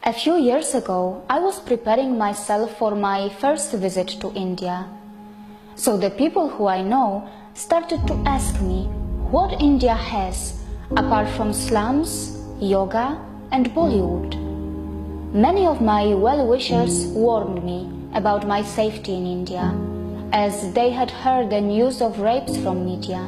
A few years ago, I was preparing myself for my first visit to India. So the people who I know started to ask me what India has apart from slums, yoga and Bollywood. Many of my well-wishers warned me about my safety in India, as they had heard the news of rapes from media.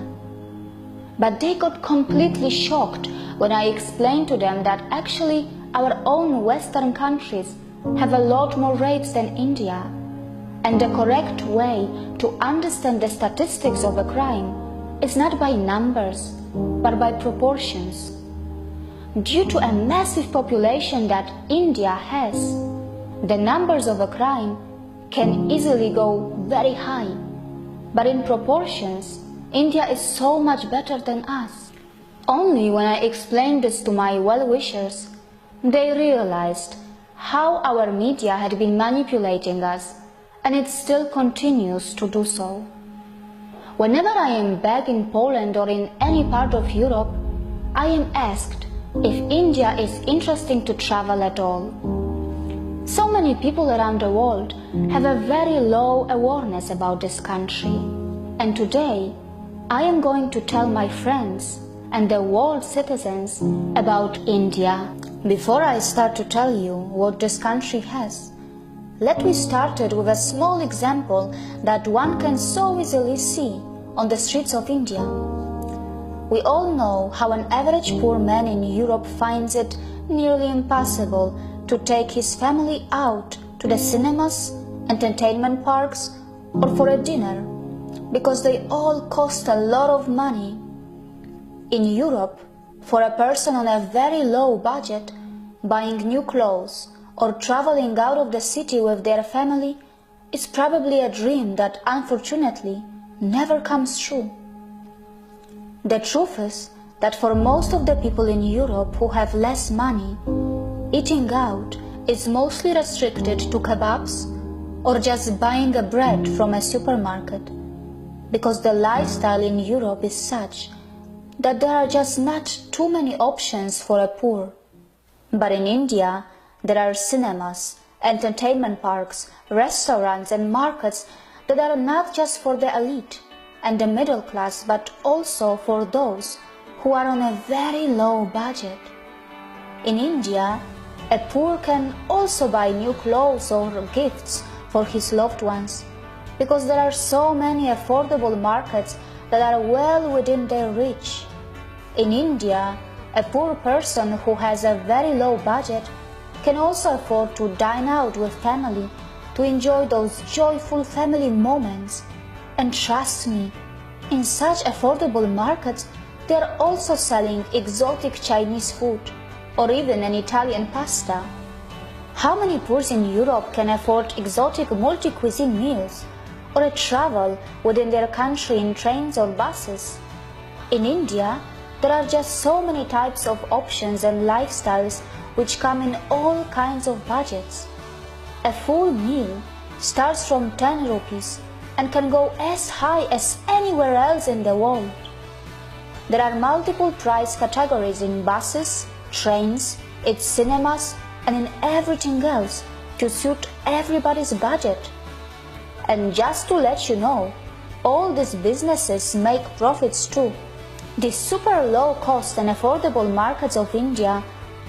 But they got completely shocked when I explained to them that actually our own Western countries have a lot more rapes than India, and the correct way to understand the statistics of a crime is not by numbers, but by proportions. Due to a massive population that India has, the numbers of a crime can easily go very high, but in proportions, India is so much better than us. Only when I explained this to my well-wishers, they realized how our media had been manipulating us, and it still continues to do so. Whenever I am back in Poland or in any part of Europe, I am asked if India is interesting to travel at all. So many people around the world have a very low awareness about this country, and today I am going to tell my friends and the world citizens about India. Before I start to tell you what this country has, let me start it with a small example that one can so easily see on the streets of India. We all know how an average poor man in Europe finds it nearly impossible to take his family out to the cinemas, entertainment parks, or for a dinner, because they all cost a lot of money. In Europe, for a person on a very low budget, buying new clothes or traveling out of the city with their family is probably a dream that unfortunately never comes true. The truth is that for most of the people in Europe who have less money, eating out is mostly restricted to kebabs or just buying a bread from a supermarket, because the lifestyle in Europe is such that there are just not too many options for a poor. But in India, there are cinemas, entertainment parks, restaurants and markets that are not just for the elite and the middle class, but also for those who are on a very low budget. In India, a poor can also buy new clothes or gifts for his loved ones, because there are so many affordable markets that are well within their reach. In India, a poor person who has a very low budget can also afford to dine out with family to enjoy those joyful family moments. And trust me, in such affordable markets, they are also selling exotic Chinese food or even an Italian pasta. How many poors in Europe can afford exotic multi-cuisine meals or a travel within their country in trains or buses? In India, there are just so many types of options and lifestyles which come in all kinds of budgets. A full meal starts from 10 rupees and can go as high as anywhere else in the world. There are multiple price categories in buses, trains, its cinemas, and in everything else to suit everybody's budget. And just to let you know, all these businesses make profits too. The super low cost and affordable markets of India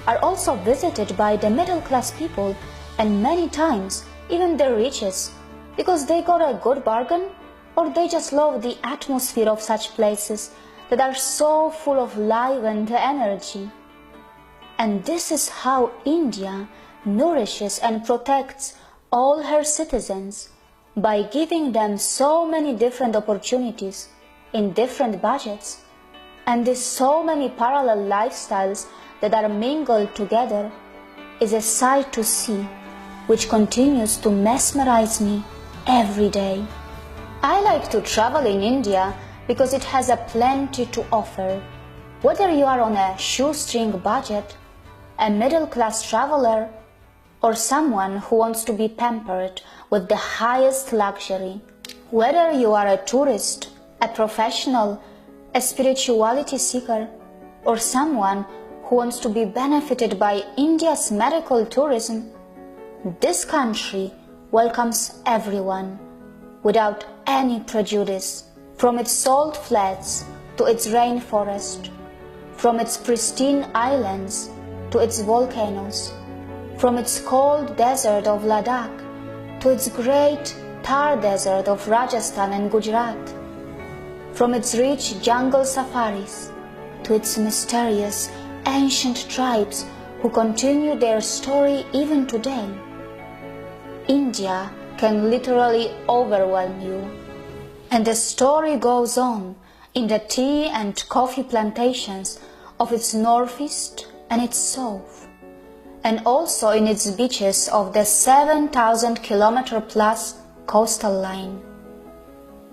are also visited by the middle class people and many times even the richest, because they got a good bargain or they just love the atmosphere of such places that are so full of life and energy. And this is how India nourishes and protects all her citizens, by giving them so many different opportunities in different budgets, and these so many parallel lifestyles that are mingled together is a sight to see, which continues to mesmerize me every day. I like to travel in India because it has a plenty to offer. Whether you are on a shoestring budget, a middle-class traveler, or someone who wants to be pampered with the highest luxury. Whether you are a tourist, a professional, a spirituality seeker, or someone who wants to be benefited by India's medical tourism, this country welcomes everyone without any prejudice, from its salt flats to its rainforest, from its pristine islands to its volcanoes, from its cold desert of Ladakh to its great Thar desert of Rajasthan and Gujarat, from its rich jungle safaris to its mysterious ancient tribes who continue their story even today. India can literally overwhelm you. And the story goes on in the tea and coffee plantations of its northeast and its south, and also in its beaches of the 7,000-kilometer plus coastal line.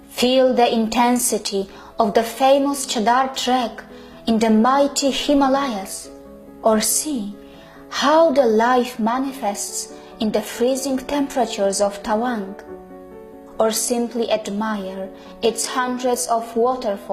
Feel the intensity of the famous Chadar trek in the mighty Himalayas, or see how the life manifests in the freezing temperatures of Tawang, or simply admire its hundreds of waterfalls